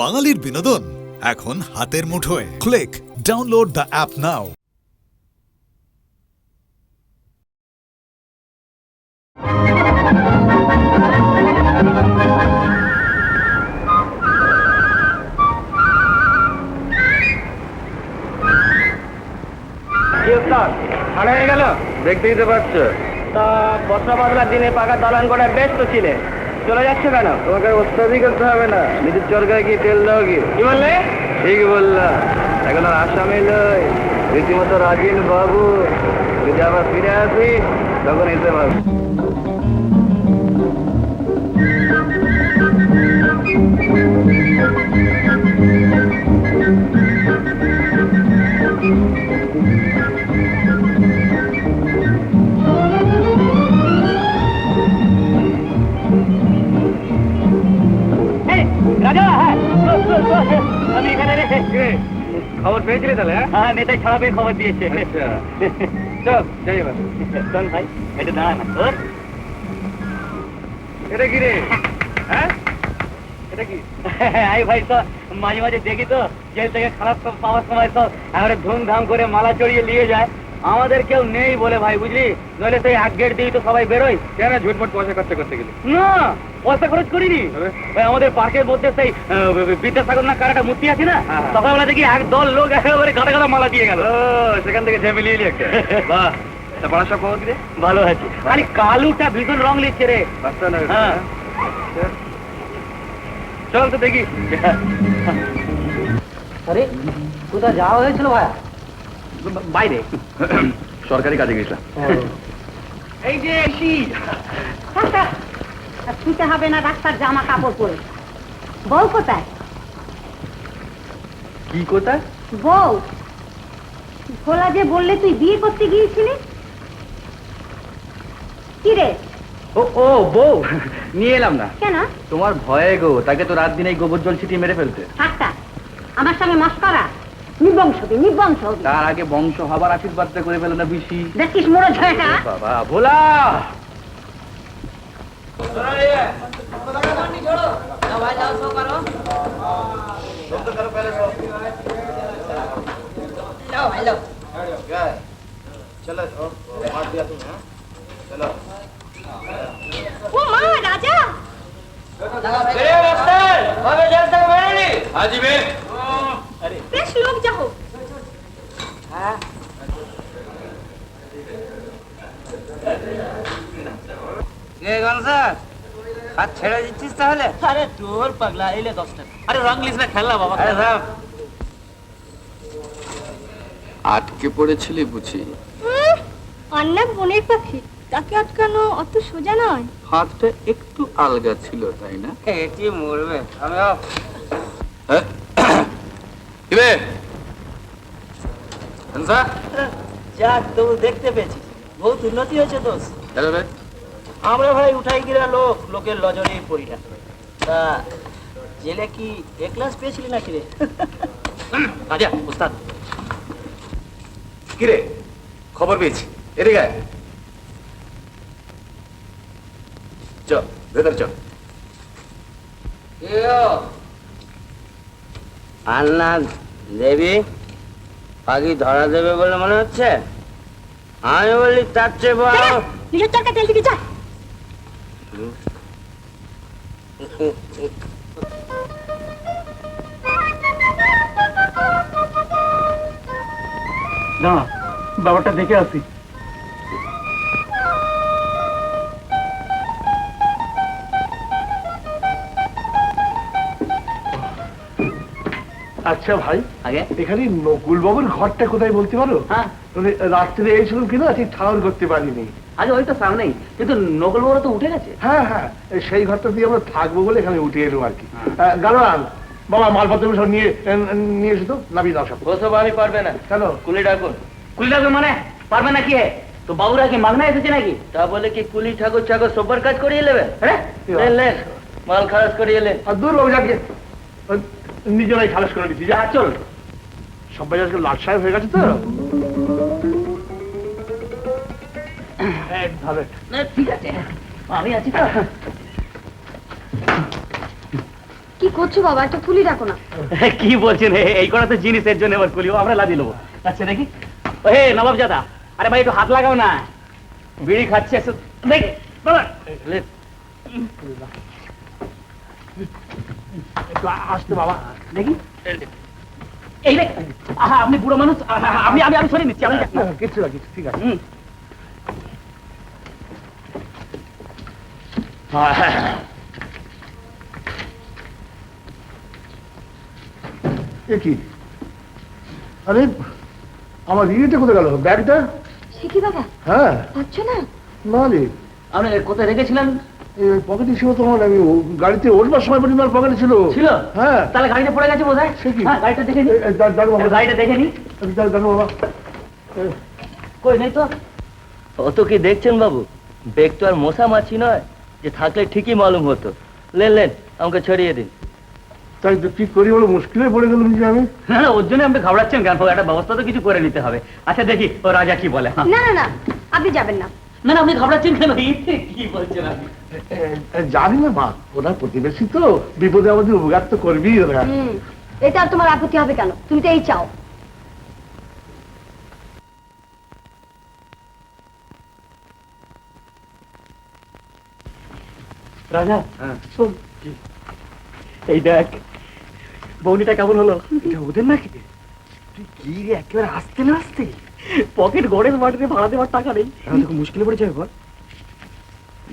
বাঙালির বিনোদন এখন হাতের মুঠোয়। ক্লিক ডাউনলোড দ্য অ্যাপ নাও। ঠান্ডা হয়ে গেল দেখতে দিতে পারছো তা বর্ষা বাদলার দিনে পাকা দালান করে বেশ তো ছিলে চলে যাচ্ছে কেন? তোমাকে ওস্তাদি করতে হবে না, নিজের চরকায় গিয়ে তেল দাও কি বললে? ঠিক বললাম, এখন আর আসামি নয়, রীতিমতো রাজিন বাবু। যদি আবার ফিরে আসি তখন এসে পাবো। রাজা, আমি এখানে খবর পেয়েছিলে তাহলে? হ্যাঁ, নেতাই ছাড়া পেয়ে খবর দিয়েছে। চল যাই এবার। চল ভাই, এটা না তোর এটা কি রে? হ্যাঁ এটা কি? আই ভাই, তো মাঝে মাঝে দেখি তো জেল থেকে খারাপ পাওয়ার সময় তো একেবারে ধুমধাম করে মালা চড়িয়ে নিয়ে যায়। আমাদের কেউ নেই বলে ভাই, বুঝলি, নইলে সেই এক গেট দিয়ে তো সবাই বেরোয়। কেন ঝুটমুট পয়সা খরচা করতে গেলে? না, পয়সা খরচ করিনি। আমাদের পার্কের মধ্যে সেই বিদ্যাসাগর না কারাটা মূর্তি আছে না, সকালবেলা দেখি এক দল লোক একেবারে গাঁদা গাঁদা মালা দিয়ে গেল। সেখান থেকে ঝেমে নিয়ে এলি একটা। বাহ, পড়ার সব খবর দিলে? ভালো আছে, খালি কালুটা ভীষণ রং লিখছে রে। হ্যাঁ চল তো দেখি। আরে কোথায় যাওয়া হয়েছিল ভাইয়া? বাইরে সরকারি কাজে গেছিলাম। এই যে এসি শুতে হবে না ডাক্তার জামা কাপড় পরে। বউ কোথায়? কি কোথায়? বউ ভোলা যে বললে তুই বিয়ে করতে গিয়েছিলি, কি রে? ও ও বউ নিয়ে এলাম না। কেন? তোমার ভয়ে গো, তাকে তো রাত দিন এই গোবর জল ছিটিয়ে মেরে ফেলতে। ঠাট্টা, আমার সঙ্গে মস্করা, নির্বংশ নির্বংশ। তার আগে বংশ হবার আশীর্বাদটা করে ফেলো না বেশি। দেখিস মোড় ঝয়টা। বাবা ভোলা, ও মা, রাজা বেশ লোক যাও। হাত ছেড়ে দিচ্ছিস তাহলে? আরে তোর পাগলা, এলে 10 টাকা। আরে রং লিস না, খেলনা বাবা। আটকে পড়েছিলি বুঝি? অন্য বনের পাখি, তাকে আটকানো অত সোজা নয়। হাতটা একটু আলগা ছিল তাই না? এটি মরবে। আমি যাক, তবু দেখতে পেয়েছিস, বহুত উন্নতি হয়েছে দোষ। আমরা ভাই উঠাই গিরা লোক, লোকের লজরেই পড়ি না। তা জেলে কি এ ক্লাস পেয়েছিলি নাকি রে? রাজা উস্তাদ কিরে খবর পেয়েছি, এদিকে আয়। চল ভেতর চল। আন্না দেবী পাখি ধরা দেবে বলে মনে হচ্ছে। আমি বলি তার চেয়ে বড় নিজের চরকা তেল দিকে যা। না, ব্যাপারটা দেখে আসি। আচ্ছা ভাই, আগে এখানে নকুল বাবুর ঘরটা কোথায় বলতে পারো? হ্যাঁ, রাত্রে এইছিলাম কিনা ঠিক ঠাউর করতে পারিনি। আগে ওই তো সামনেই, কিন্তু নকল বড় তো উঠে গেছে। হ্যাঁ হ্যাঁ, সেই ঘরটা দিয়ে আমরা থাকবো বলে এখানে উঠে এলাম আর কি। গালোয়ান বাবা, মালপত্র সব নিয়ে নিয়ে এসো তো, নাবি দাও সব। ওসব আমি পারবে না। কেন? কুলি ডাকুন। কুলি ডাকুন মানে পারবে না কি হে? তো বাবুরা কি মাগনা এসেছে নাকি? তা বলে কি কুলি ঠাকুর চাকর সবার কাজ করিয়ে নেবে? হ্যাঁ লেন মাল খালাস করিয়ে এলেন। আর দূর বাবু যাকে নিজেরাই খালাস করে দিচ্ছি। যা চল, সবাই আজকে লাট সাহেব হয়ে গেছে তো। ঠিক আছে, আমি আছি তো। কি করছো বাবা? একটা কুলি ডাকো না। কি বলছেন? এই করা তো জিনিসের জন্য এবার কুলি, আমরা লাদি নেবো। আচ্ছা দেখি, হে নবাব জাদা, আরে ভাই একটু হাত লাগাও না, বিড়ি খাচ্ছে। দেখি বাবা, একটু আসতে বাবা। দেখি এই দেখ, আপনি বুড়ো মানুষ, আমি আমি আমি সরিয়ে নিচ্ছি। কিচ্ছু না, কিছু ঠিক আছে। এ কি? আরে আমার ইয়েটা কোথায় গেল? ব্যাগটা? সে কি বাবা, হ্যাঁ, পাচ্ছ না? না রে, আপনি কোথায় রেখেছিলেন? পকেটে ছিল তোমার। আমি গাড়িতে উঠবার সময় পরিমাণ পকেটে ছিল। ছিল? হ্যাঁ। তাহলে গাড়িতে পড়ে গেছে বোধ হয়। সে কি? হ্যাঁ, গাড়িটা দেখে নি, দাঁড়ো বাবা, গাড়িটা দেখে নি। দাঁড়ো বাবা। কই নেই তো। ও তো কি দেখছেন বাবু, বেগ তো আর মশা মাছি নয় যে থাকলে ঠিকই মালুম হতো। লেন লেন, আমাকে ছড়িয়ে দিন। তাই তো কি করি বলো, মুশকিলে পড়ে গেলাম যে আমি। না না, ওর জন্য আপনি ঘাবড়াচ্ছেন কেন? একটা ব্যবস্থা তো কিছু করে নিতে হবে। আচ্ছা দেখি ও রাজা কি বলে। না না না, আপনি যাবেন না। না না, আপনি ঘাবড়াচ্ছেন কেন? কি বলছেন আপনি? জানি না মা, ওরা প্রতিবেশী তো, বিপদে আমাদের উপকার তো করবি ওরা। এটা আর তোমার আপত্তি হবে কেন? তুমি তো এই চাও। রাজা শোন, এই দেখ বৌনিটা কেমন হলো। এটা ওদের নাকি? তুই কি রে, একেবারে আসতে না আসতে পকেট গড়ের মাটিতে ভাড়া দেওয়ার টাকা নেই। মুশকিলে পড়ে যাবে বল।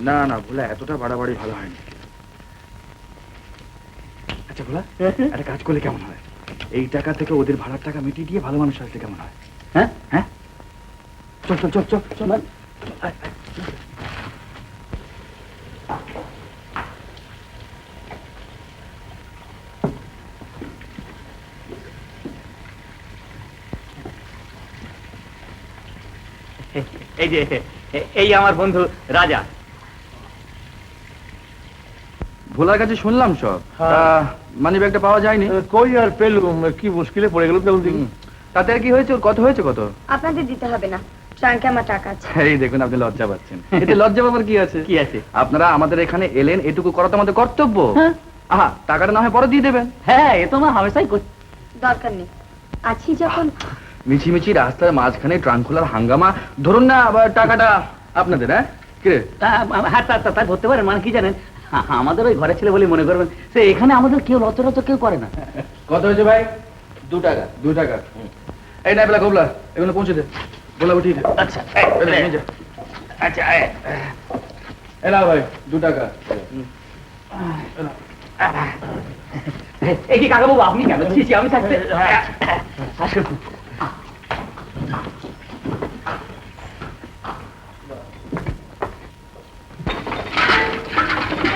না না ভোলা, এতটা বাড়াবাড়ি ভালো হয়নি। আচ্ছা ভোলা, একটা কাজ করলে কেমন হয়? এই টাকা থেকে ওদের ভাড়ার টাকা মিটিয়ে দিয়ে ভালো মানুষ আসলে কেমন হয়? হ্যাঁ হ্যাঁ, চল চল চল চল চল। এই যে এই আমার বন্ধু রাজা। ভোলার কাছে শুনলাম সব, মানি ব্যাগটা পাওয়া যায়নি। কই আর পেলুম, কি মুশকিলে পড়ে গেলাম তখন দেখি। তাতে আর কি হয়েছে? ওর কত হয়েছে? কত? আপনাদের দিতে হবে না, ট্রাঙ্কে আমার টাকা আছে। এই দেখুন, আপনি লজ্জা পাচ্ছেন। এতে লজ্জা পাবার কি আছে? কি আছে? আপনারা আমাদের এখানে এলেন, এটুকু করা তো আমাদের কর্তব্য। হ্যাঁ। আহা, টাকাটা না হয় পরে দিয়ে দেবেন। হ্যাঁ, এ তো আমার হামেশাই করছি। দরকার নেই, আছি যখন। মিছিমিছি রাস্তার মাঝখানে ট্রাঙ্ক খোলার হাঙ্গামা। ধরুন না, আবার টাকাটা আপনাদের। হ্যাঁ কিরে? হ্যাঁ, তা ধরতে পারেন। মানে কি জানেন, আমাদের ওই ঘরে ছেলে বলে মনে করবেন। সে এখানে আমাদের কেউ লচরচ কেউ করে না। কত হয়েছে ভাই? 2 টাকা। 2 টাকা। এই না বেলা কবলা, এগুলো পৌঁছে দে। বলা উঠিয়ে দে। আচ্ছা এলে নিয়ে যা। আচ্ছা, এলা ভাই 2 টাকা। এই কি কাকাবাবু, আপনি কেন? ছি, আমি থাকতে। আসুন।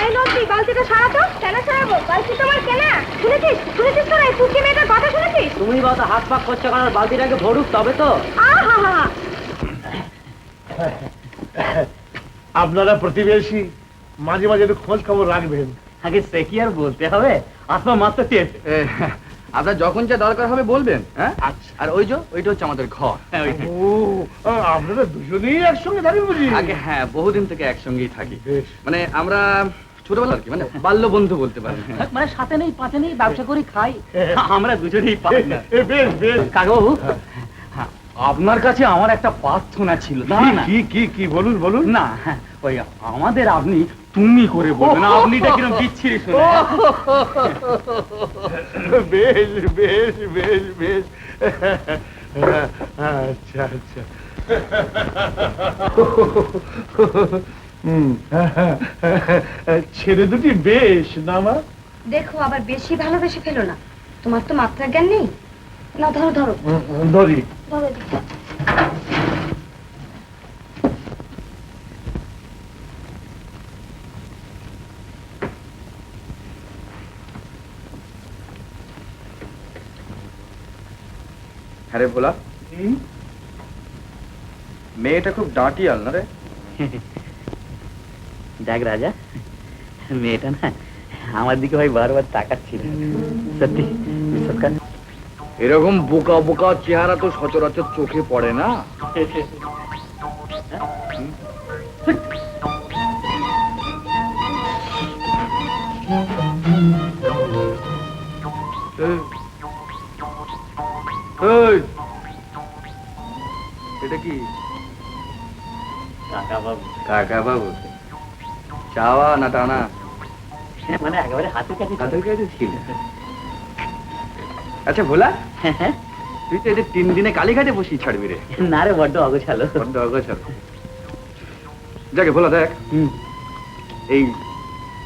এই লক্ষ্মী, বালতিটা সারাতো। কেন সারাবো? বালতি তোমার কেনা। শুনেছিস শুনেছিস তো, এই পুচকি মেয়েটার কথা শুনেছিস? তুমি বাবা হাত পাক করছো কারণ বালতিটাকে ভরুক তবে তো। আহা, আপনারা প্রতিবেশী, মাঝে মাঝে একটু খোঁজ খবর রাখবেন। আগে সে কি আর বলতে হবে, আত্মা মাত্র টেপ। আপনার যখন যা দরকার হবে বলবেন। হ্যাঁ, আচ্ছা। আর ওই যে ওইটা হচ্ছে আমাদের ঘর। ও, আপনারা দুজনেই একসঙ্গে থাকেন বুঝি? আগে হ্যাঁ, বহুদিন থেকে একসঙ্গেই থাকি। বেশ। মানে আমরা ছোটবেলা আর কি, মানে বাল্য বন্ধু বলতে পারেন। মানে সাথে নেই পাতে নেই, ব্যবসা করি খাই, আমরা দুজনেই পাই না। বেশ বেশ। কাকাবাবু, আপনার কাছে আমার একটা প্রার্থনা ছিল। না না কি কি কি বলুন বলুন। না, ওই আমাদের আপনি তুমি করে বলবেন। আপনিটা কিরকম বিচ্ছিরি শুনে। বেশ বেশ বেশ বেশ। আচ্ছা আচ্ছা। ছেলে দুটি বেশ না মা? দেখো আবার বেশি ভালোবেসে ফেলো না, তোমার তো মাত্রা জ্ঞান নেই। না, ধরো ধরো ধরি। ধরো এদিকে। হ্যাঁ রে ভোলা, মেয়েটা খুব ডাঁটিয়াল না রে? দেখ রাজা, মেয়েটা না আমার দিকে ভাই বারবার তাকাচ্ছিল। সত্যি বিশ্বাস কর। এরকম বোকা বোকা চেহারা তো সচরাচর চোখে পড়ে না। ওই, এটা কি কাকা বাবু কাকা বাবু? চাওয়া না টানা? মানে একেবারে হাতের কাছে কাদের কাছে ছিল? আচ্ছা ভোলা, তুই তো এদের 3 দিনে কালীঘাটে বসি ছাড়বি রে। না রে, বড্ড অগোছালো। বড্ড অগোছালো। যাকে ভোলা দেখ, এই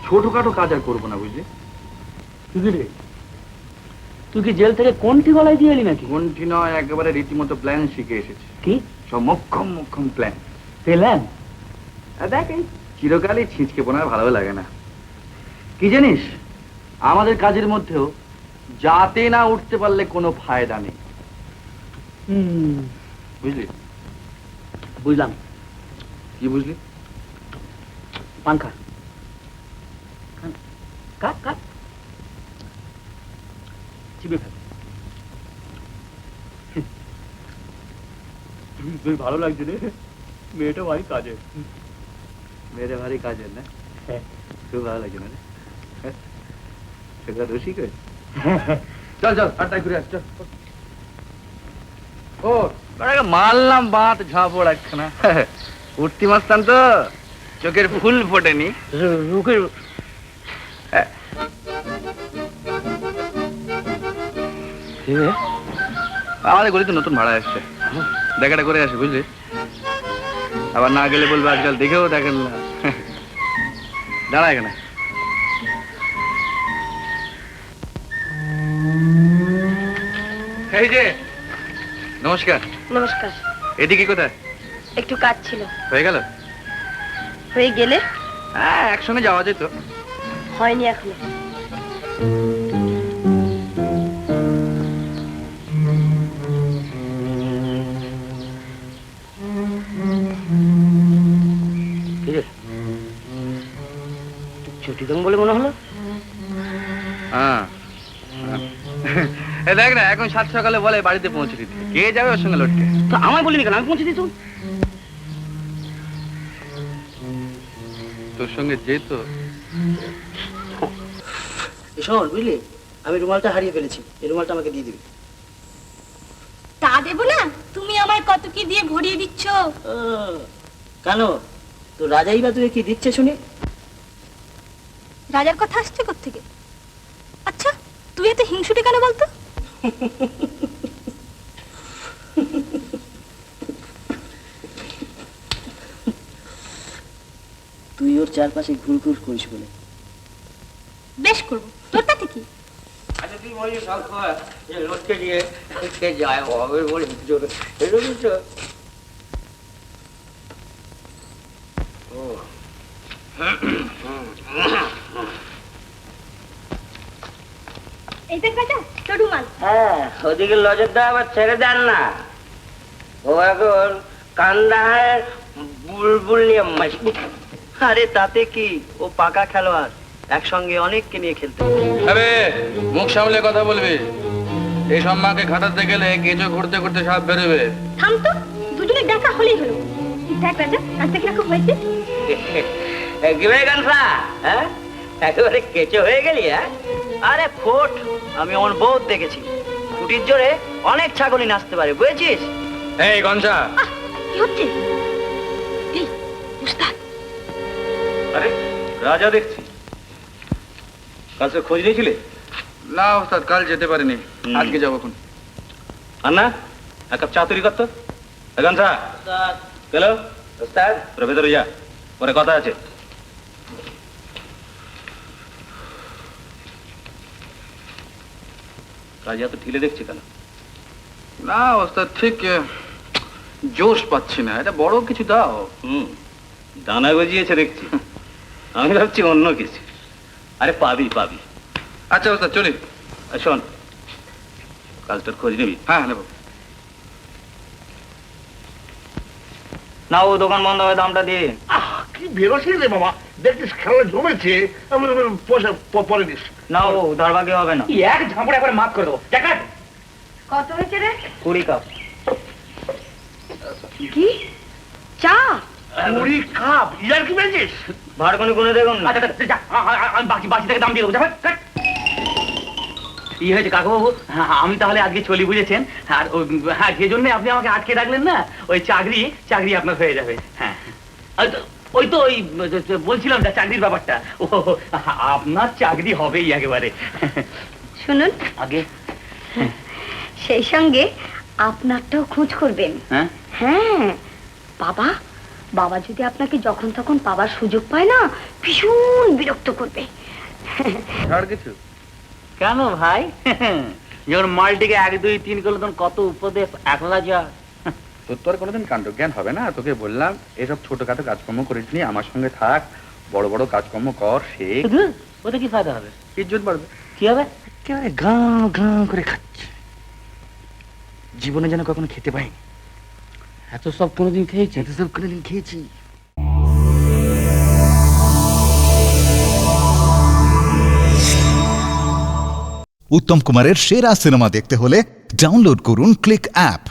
ছোটখাটো কাজ আর করবো না, বুঝলি? রে, তুই কি জেল থেকে কোনটি গলায় দিয়ে এলি নাকি? কোনটি নয়, একেবারে রীতিমতো প্ল্যান শিখে এসেছি। কি সব মক্ষম প্ল্যান। পেলেন? দেখ, এই চিরকালই ছিঁচকে বোনার ভালো লাগে না। কি জানিস, আমাদের কাজের মধ্যেও যাতে না উঠতে পারলে কোনো ফায়দা নেই, বুঝলি? বুঝলাম। কি বুঝলি? পাঙ্খা কাট কাট চিবে ফেল। তুই ভালো লাগছে রে, মেয়েটা ভারী কাজে। মেরে ভারী কাজের না? খুব ভালো লাগছে না রে? সেটা রসিক হয়েছে। চল চল, আটটায় ঘুরে আস, চল। ও মারলাম বাত ঝাঁপড় একখানা। উঠতি মাস্তান তো, চোখের ফুল ফোটেনি। রুকের আমাদের গলিতে নতুন ভাড়া এসছে, দেখাটা করে আসে, বুঝলি? আবার না গেলে বলবে আজকাল দেখেও দেখেন না। দাঁড়া এখানে। এই যে, নমস্কার। নমস্কার। এদিকে কোথায়? একটু কাজ ছিল। হয়ে গেল? হয়ে গেলে? হ্যাঁ, একসঙ্গে যাওয়া যেত। হয়নি এখনো। ছুটি দেবো বলে মনে হলো। হ্যাঁ, দেখ না, এখন 7 সকালে বলে বাড়িতে পৌঁছে দিতে। কে যাবে ওর সঙ্গে লটকে? তো আমায় বলিনি কেন? আমি পৌঁছে দিত। তোর সঙ্গে যেত। শোন, বুঝলি, আমি রুমালটা হারিয়ে ফেলেছি, এই রুমালটা আমাকে দিয়ে দিবি। তা দেবো না? তুমি আমায় কত কি দিয়ে ভরিয়ে দিচ্ছ। কেন, তো রাজাই বা তুই কি দিচ্ছে শুনি? রাজার কথা আসছে কোত্থেকে? আচ্ছা, তুই এত হিংসুটে কেন বলতো? তুই ওর চারপাশে ঘুরঘুর করিস বলে। বেশ করবো, তোর তাতে কি? আচ্ছা, তুই বলিস লটকে দিয়ে যায় হবে বলে এরকম তো। এই দেখ রাজা, তোর রুমাল। হ্যাঁ, ওদিকে লজরটা আবার ছেড়ে দেন না। ও এখন কান্দাহার বুলবুল নিয়ে মাসবি। আরে তাতে কি, ও পাকা খেলোয়াড়, একসঙ্গে অনেককে নিয়ে খেলতে পারে। আরে মুখ সামলে কথা বলবি। এই সম্মানকে ঘাটাতে গেলে কেঁচো ঘুরতে ঘুরতে সব বেরোবে। থাম তো, দুজনে দেখা হলেই হলো। দেখ রাজা, আজ দেখি রকম হয়েছে। একেবারে গানসা, হ্যাঁ একেবারে কেঁচো হয়ে গেলি। হ্যাঁ, আরে ফোট, আমি আমার বহুত দেখেছি, খুঁটির জোরে অনেক ছাগলই নাচতে পারে, বুঝেছিস? এই গঞ্জা, কি হচ্ছে? এই উস্তাদ, আরে রাজা দেখছি, কাল সে খোঁজ নিয়েছিলে? না ওস্তাদ, কাল যেতে পারিনি, আজকে যাবো। এখন আর না, এক কাপ চা তৈরি করতো। গানসা গেল, উস্তাদ তোরা ভেতরে যা, পরে কথা আছে। কাজ এত ঢিলে দেখছি কেন? না ওস্তাদ, ঠিক জোশ পাচ্ছি না, এটা বড় কিছু দাও। দানা গজিয়েছে দেখছি, আমি ভাবছি অন্য কিছু। আরে পাবি পাবি। আচ্ছা ওস্তাদ, চলি। আর শোন, কাজটার খোঁজ নিবি? হ্যাঁ নেবো। না, ও দোকান বন্ধ হয়ে দামটা দিয়ে। কি বেরোছিস রে বাবা, দেখছিস খেলা জমেছে। পরে দিস। না, ও ধরবাকি হবে না। এক ঝাঁপড়ে একবার মাফ করে দেবো। কত হয়েছে রে? 20 কাপ। কি চা? 20 কাপ? ইয়ার কি বলছিস? ভাড় কোনে দেখুন না। আমি বাকি থেকে দাম দিয়ে দেবো। ইয়ে হয়েছে কাকুবাবু, আমি তাহলে আজকে চলি, বুঝেছেন? আর হ্যাঁ, যে জন্য আপনি আমাকে আটকে রাখলেন না, ওই চাকরি আপনার হয়ে যাবে। হ্যাঁ, ওই তো ওই বলছিলাম যা চাকরির ব্যাপারটা, ও আপনার চাকরি হবেই একেবারে। শুনুন, আগে সেই সঙ্গে আপনারটাও খোঁজ করবেন। হ্যাঁ, হ্যাঁ, বাবা যদি আপনাকে যখন তখন পাবার সুযোগ পায় না, ভীষণ বিরক্ত করবে। ছাড় কিছু। কেন ভাই? যখন মালটিকে 1 2 3 করলো তখন কত উপদেশ একলা যা। তোর তো আর কোনোদিন কাণ্ড জ্ঞান হবে না। তোকে বললাম এসব ছোটখাটো কাজকর্ম করিস নি, আমার সঙ্গে থাক, বড় বড় কাজকর্ম কর, শেখ, ওতে কি ফায়দা হবে? ইজ্জত বাড়বে। কি হবে? একেবারে গাঁ গাঁ করে খাচ্ছে, জীবনে যেন কখনো খেতে পাইনি। এত সব কোনোদিন খেয়েছি? এত সব কোনোদিন খেয়েছি। উত্তম কুমারের সেরা সিনেমা দেখতে হলে ডাউনলোড করুন ক্লিক অ্যাপ।